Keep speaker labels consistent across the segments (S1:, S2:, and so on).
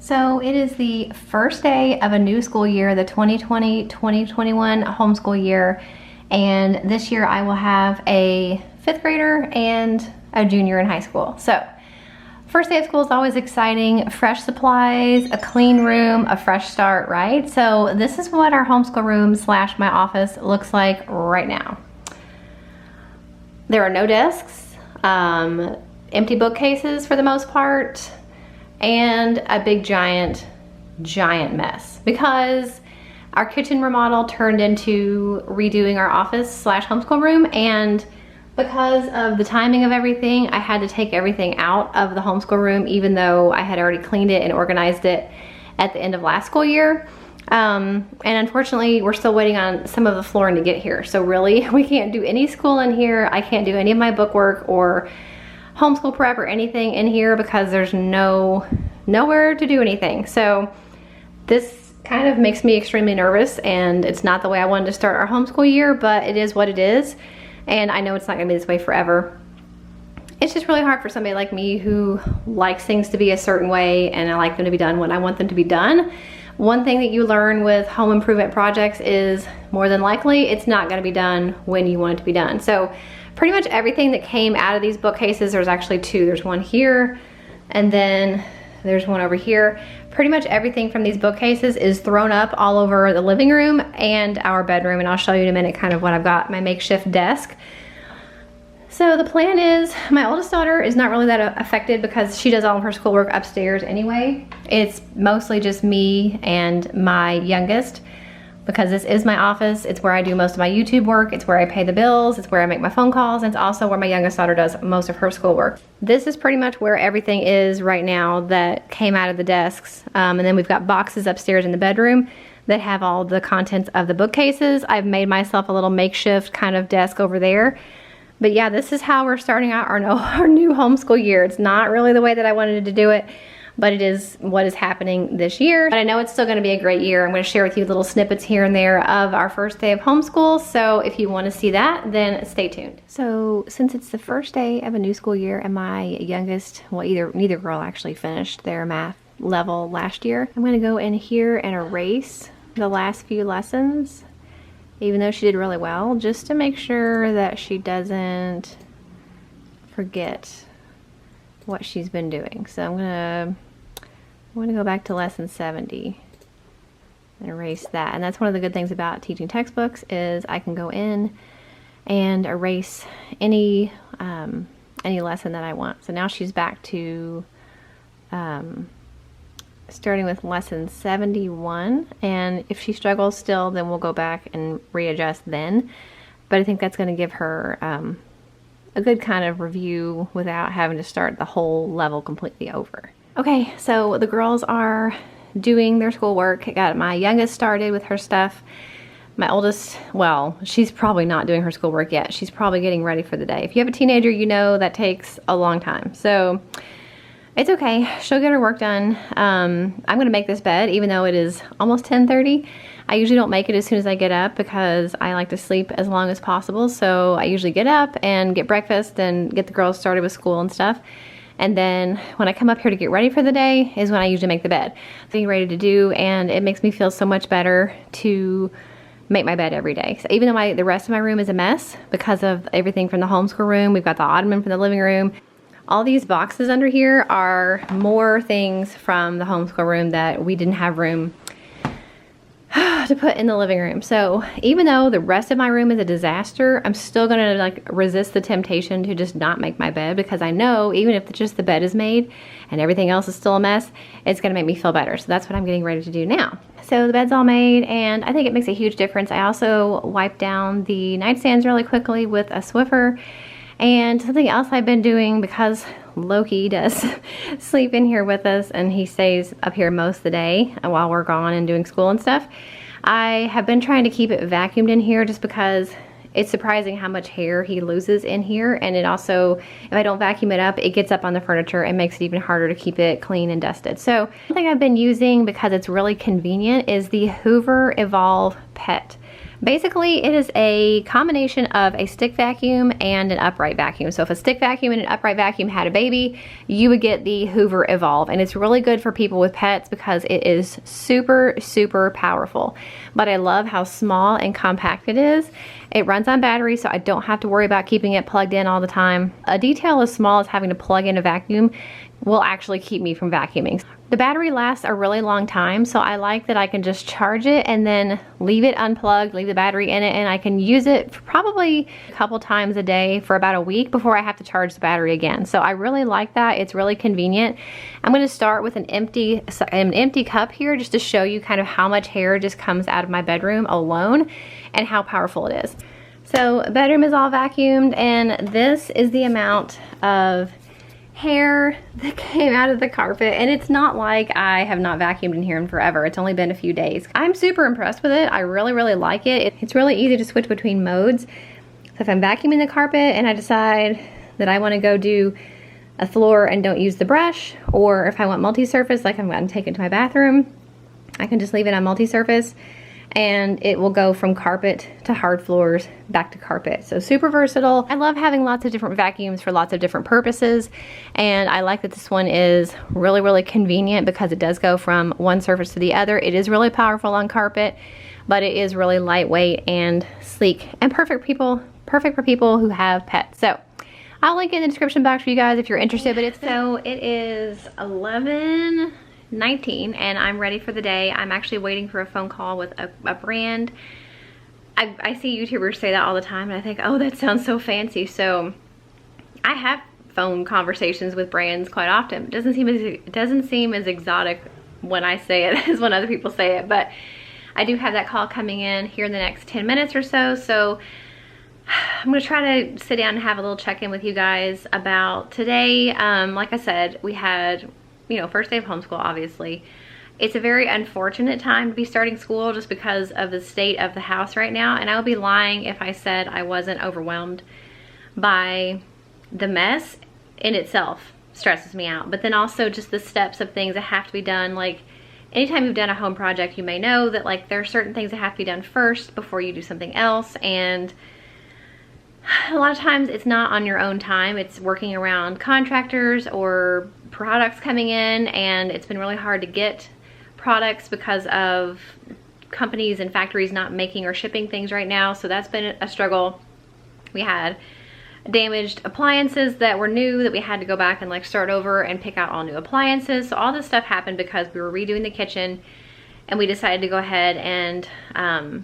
S1: So it is the first day of a new school year, the 2020-2021 homeschool year. And this year I will have a 5th grader and a junior in high school. So first day of school is always exciting. Fresh supplies, a clean room, a fresh start, right? So this is what our homeschool room / my office looks like right now. There are no desks, empty bookcases for the most part, and a big giant mess because our kitchen remodel turned into redoing our office / homeschool room, and because of the timing of everything, I had to take everything out of the homeschool room even though I had already cleaned it and organized it at the end of last school year. And unfortunately, we're still waiting on some of the flooring to get here. So really, we can't do any school in here. I can't do any of my bookwork or homeschool prep or anything in here because there's nowhere to do anything. So this kind of makes me extremely nervous, and it's not the way I wanted to start our homeschool year, but it is what it is. And I know it's not gonna be this way forever. It's just really hard for somebody like me who likes things to be a certain way, and I like them to be done when I want them to be done. One thing that you learn with home improvement projects is more than likely it's not gonna be done when you want it to be done. So pretty much everything that came out of these bookcases, there's actually 2. There's one here, and then there's one over here. Pretty much everything from these bookcases is thrown up all over the living room and our bedroom, and I'll show you in a minute kind of what I've got, my makeshift desk. So the plan is, my oldest daughter is not really that affected because she does all of her schoolwork upstairs anyway. It's mostly just me and my youngest, because this is my office. It's where I do most of my YouTube work. It's where I pay the bills. It's where I make my phone calls. And it's also where my youngest daughter does most of her schoolwork. This is pretty much where everything is right now that came out of the desks. And then we've got boxes upstairs in the bedroom that have all the contents of the bookcases. I've made myself a little makeshift kind of desk over there. But yeah, this is how we're starting out our new homeschool year. It's not really the way that I wanted to do it, but it is what is happening this year. But I know it's still gonna be a great year. I'm gonna share with you little snippets here and there of our first day of homeschool. So if you wanna see that, then stay tuned. So since it's the first day of a new school year and my youngest, well, neither girl actually finished their math level last year, I'm gonna go in here and erase the last few lessons, even though she did really well, just to make sure that she doesn't forget what she's been doing. So I'm gonna go back to lesson 70 and erase that. And that's one of the good things about teaching textbooks is I can go in and erase any lesson that I want. So now she's back to starting with lesson 71, and if she struggles still, then we'll go back and readjust then. But I think that's going to give her a good kind of review without having to start the whole level completely over. Okay, so the girls are doing their schoolwork. I got my youngest started with her stuff. My oldest, well, she's probably not doing her schoolwork yet. She's probably getting ready for the day. If you have a teenager, you know that takes a long time. So it's okay, she'll get her work done. I'm gonna make this bed even though it is almost 10:30. I usually don't make it as soon as I get up because I like to sleep as long as possible. So I usually get up and get breakfast and get the girls started with school and stuff. And then when I come up here to get ready for the day is when I usually make the bed. Getting ready to do, and it makes me feel so much better to make my bed every day. So even though the rest of my room is a mess because of everything from the homeschool room, we've got the ottoman from the living room. All these boxes under here are more things from the homeschool room that we didn't have room to put in the living room. So even though the rest of my room is a disaster, I'm still gonna like resist the temptation to just not make my bed, because I know even if just the bed is made and everything else is still a mess, it's gonna make me feel better. So that's what I'm getting ready to do now. So the bed's all made, and I think it makes a huge difference. I also wipe down the nightstands really quickly with a Swiffer. And something else I've been doing, because Loki does sleep in here with us and he stays up here most of the day while we're gone and doing school and stuff, I have been trying to keep it vacuumed in here just because it's surprising how much hair he loses in here. And it also, if I don't vacuum it up, it gets up on the furniture and makes it even harder to keep it clean and dusted. So one thing I've been using because it's really convenient is the Hoover Evolve Pet Basically, it is a combination of a stick vacuum and an upright vacuum. So if a stick vacuum and an upright vacuum had a baby, you would get the Hoover Evolve. And it's really good for people with pets because it is super, super powerful. But I love how small and compact it is. It runs on battery, so I don't have to worry about keeping it plugged in all the time. A detail as small as having to plug in a vacuum will actually keep me from vacuuming. The battery lasts a really long time, so I like that I can just charge it and then leave it unplugged, leave the battery in it, and I can use it for probably a couple times a day for about a week before I have to charge the battery again. So I really like that. It's really convenient. I'm going to start with an empty cup here just to show you kind of how much hair just comes out of my bedroom alone and how powerful it is. So bedroom is all vacuumed, and this is the amount of hair that came out of the carpet. And it's not like I have not vacuumed in here in forever. It's only been a few days. I'm super impressed with it. I really, really like it. It's really easy to switch between modes. So if I'm vacuuming the carpet and I decide that I want to go do a floor and don't use the brush, or if I want multi-surface, like I'm going to take it to my bathroom, I can just leave it on multi-surface and it will go from carpet to hard floors back to carpet. So super versatile. I love having lots of different vacuums for lots of different purposes, and I like that this one is really, really convenient because it does go from one surface to the other. It is really powerful on carpet, but it is really lightweight and sleek and perfect for people who have pets. So I'll link in the description box for you guys if you're interested. But it is 11:19 and I'm ready for the day. I'm actually waiting for a phone call with a brand. I see YouTubers say that all the time and I think, oh, that sounds so fancy. So I have phone conversations with brands quite often. It doesn't seem as exotic when I say it as when other people say it, but I do have that call coming in here in the next 10 minutes or so. So I'm gonna try to sit down and have a little check-in with you guys about today. Like I said, we had, first day of homeschool, obviously. It's a very unfortunate time to be starting school just because of the state of the house right now. And I would be lying if I said I wasn't overwhelmed by the mess in itself. Stresses me out. But then also just the steps of things that have to be done. Like anytime you've done a home project, you may know that like there are certain things that have to be done first before you do something else. And a lot of times it's not on your own time. It's working around contractors or products coming in, and it's been really hard to get products because of companies and factories not making or shipping things right now. So that's been a struggle. We had damaged appliances that were new that we had to go back and like start over and pick out all new appliances. So all this stuff happened because we were redoing the kitchen and we decided to go ahead and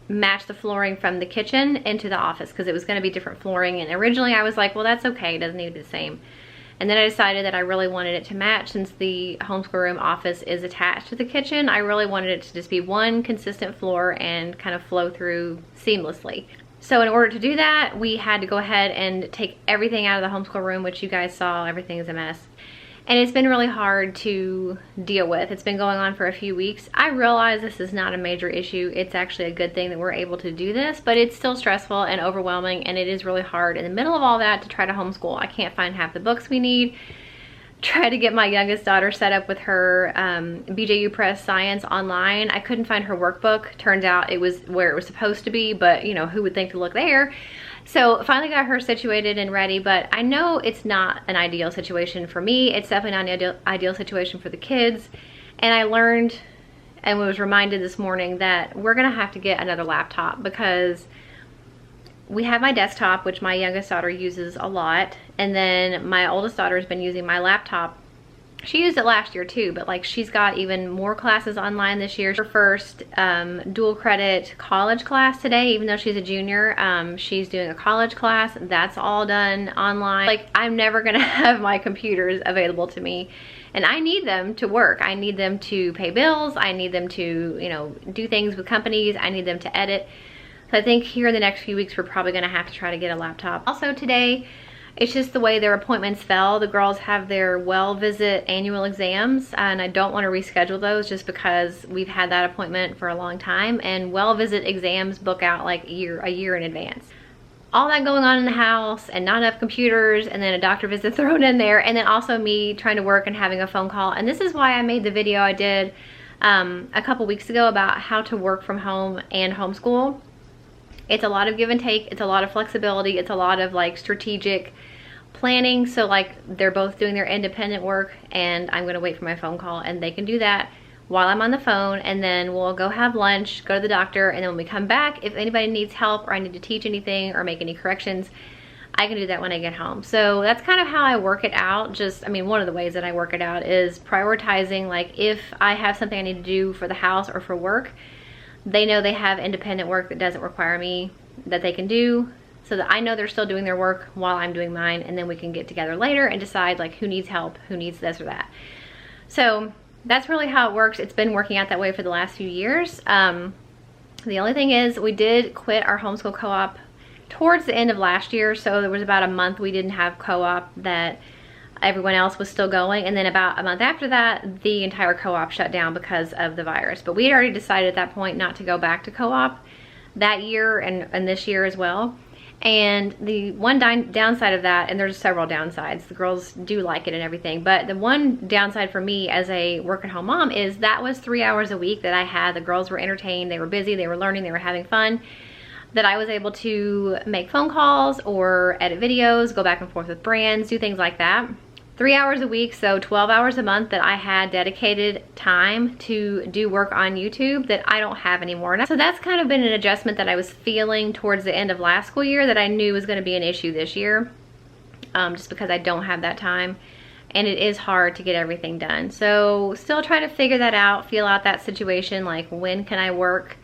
S1: match the flooring from the kitchen into the office because it was going to be different flooring. And originally I was like, well, that's okay, it doesn't need to be the same. And then I decided that I really wanted it to match. Since the homeschool room office is attached to the kitchen, I really wanted it to just be one consistent floor and kind of flow through seamlessly. So in order to do that, we had to go ahead and take everything out of the homeschool room, which you guys saw, everything is a mess. And it's been really hard to deal with. It's been going on for a few weeks. I realize this is not a major issue. It's actually a good thing that we're able to do this, but it's still stressful and overwhelming, and it is really hard in the middle of all that to try to homeschool. I can't find half the books we need. Try to get my youngest daughter set up with her BJU Press Science online. I couldn't find her workbook. Turns out it was where it was supposed to be, but who would think to look there? So finally got her situated and ready, but I know it's not an ideal situation for me. It's definitely not an ideal situation for the kids. And I learned and was reminded this morning that we're gonna have to get another laptop because we have my desktop, which my youngest daughter uses a lot. And then my oldest daughter has been using my laptop. She used it last year too, but like she's got even more classes online this year. Her first dual credit college class today, even though she's a junior, she's doing a college class. That's all done online. Like I'm never gonna have my computers available to me, and I need them to work. I need them to pay bills. I need them to, do things with companies. I need them to edit. So I think here in the next few weeks, we're probably gonna have to try to get a laptop. Also today, it's just the way their appointments fell. The girls have their well visit annual exams, and I don't want to reschedule those just because we've had that appointment for a long time, and well visit exams book out like a year in advance. All that going on in the house and not enough computers, and then a doctor visit thrown in there, and then also me trying to work and having a phone call. And this is why I made the video I did a couple weeks ago about how to work from home and homeschool. It's a lot of give and take. It's a lot of flexibility. It's a lot of like strategic planning. So like they're both doing their independent work and I'm gonna wait for my phone call, and they can do that while I'm on the phone, and then we'll go have lunch, go to the doctor, and then when we come back, if anybody needs help or I need to teach anything or make any corrections, I can do that when I get home. So that's kind of how I work it out. Just, I mean, one of the ways that I work it out is prioritizing, like if I have something I need to do for the house or for work, they know they have independent work that doesn't require me that they can do, so that I know they're still doing their work while I'm doing mine, and then we can get together later and decide like who needs help, who needs this or that. So that's really how it works. It's been working out that way for the last few years. The only thing is we did quit our homeschool co-op towards the end of last year, so there was about a month we didn't have co-op, that everyone else was still going, and then about a month after that the entire co-op shut down because of the virus. But we had already decided at that point not to go back to co-op that year and this year as well. And the one downside of that, and there's several downsides, the girls do like it and everything, but the one downside for me as a work-at-home mom is that was 3 hours a week that I had. The girls were entertained, they were busy, they were learning, they were having fun, that I was able to make phone calls or edit videos, go back and forth with brands, do things like that. 3 hours a week, so 12 hours a month that I had dedicated time to do work on YouTube that I don't have anymore. So that's kind of been an adjustment that I was feeling towards the end of last school year that I knew was going to be an issue this year, just because I don't have that time and it is hard to get everything done. So still trying to figure that out, feel out that situation, like when can I work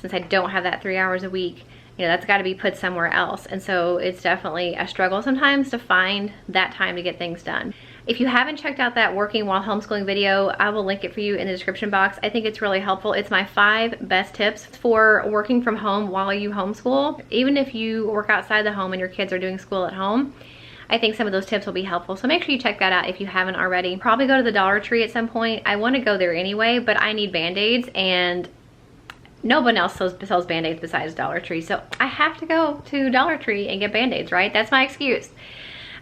S1: since I don't have that 3 hours a week. You know, that's got to be put somewhere else. And so it's definitely a struggle sometimes to find that time to get things done. If you haven't checked out that working while homeschooling video, I will link it for you in the description box. I think it's really helpful. It's my 5 best tips for working from home while you homeschool. Even if you work outside the home and your kids are doing school at home, I think some of those tips will be helpful. So make sure you check that out if you haven't already. Probably go to the Dollar Tree at some point. I want to go there anyway, but I need Band-Aids, and no one else sells Band-Aids besides Dollar Tree, so I have to go to Dollar Tree and get Band-Aids, right? That's my excuse,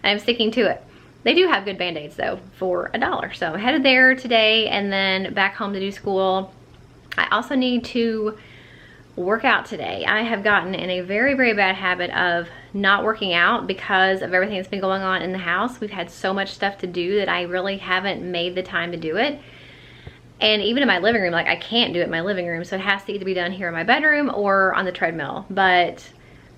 S1: and I'm sticking to it. They do have good Band-Aids though for $1, so I'm headed there today and then back home to do school. I also need to work out today. I have gotten in a very, very bad habit of not working out because of everything that's been going on in the house. We've had so much stuff to do that I really haven't made the time to do it. And even in my living room, like I can't do it in my living room, so it has to either be done here in my bedroom or on the treadmill. But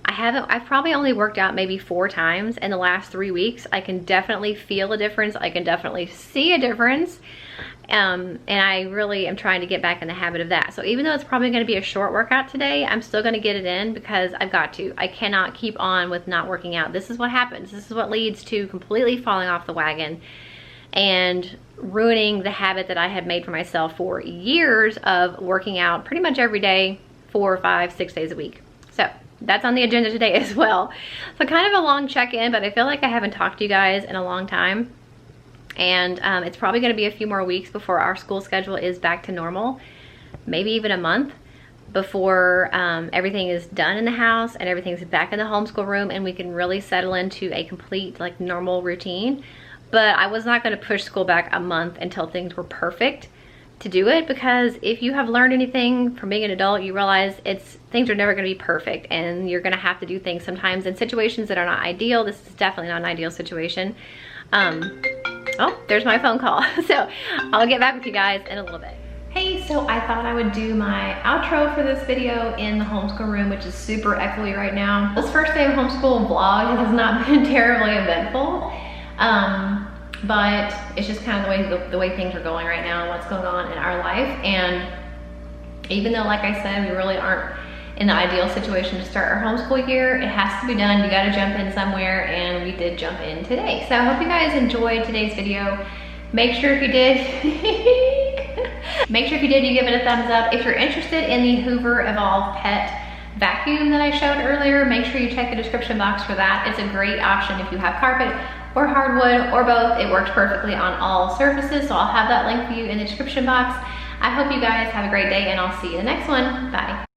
S1: I've probably only worked out maybe 4 times in the last 3 weeks. I can definitely feel a difference. I can definitely see a difference. And I really am trying to get back in the habit of that. So even though it's probably gonna be a short workout today, I'm still gonna get it in because I've got to. I cannot keep on with not working out. This is what happens. This is what leads to completely falling off the wagon and ruining the habit that I had made for myself for years of working out pretty much every day, 4, 5, 6 days a week. So that's on the agenda today as well. So kind of a long check-in, but I feel like I haven't talked to you guys in a long time. And it's probably gonna be a few more weeks before our school schedule is back to normal, maybe even a month before everything is done in the house and everything's back in the homeschool room and we can really settle into a complete like normal routine. But I was not going to push school back a month until things were perfect to do it, because if you have learned anything from being an adult, you realize things are never going to be perfect, and you're going to have to do things sometimes in situations that are not ideal. This is definitely not an ideal situation. Oh, there's my phone call. So I'll get back with you guys in a little bit. Hey, so I thought I would do my outro for this video in the homeschool room, which is super echoey right now. This first day of homeschool vlog has not been terribly eventful. But it's just kind of the way things are going right now and what's going on in our life. And even though, like I said, we really aren't in the ideal situation to start our homeschool year, it has to be done. You got to jump in somewhere, and we did jump in today. So I hope you guys enjoyed today's video. Make sure if you did, you give it a thumbs up. If you're interested in the Hoover Evolve Pet vacuum that I showed earlier, make sure you check the description box for that. It's a great option if you have carpet or hardwood or both. It works perfectly on all surfaces, so I'll have that link for you in the description box. I hope you guys have a great day, and I'll see you in the next one. Bye.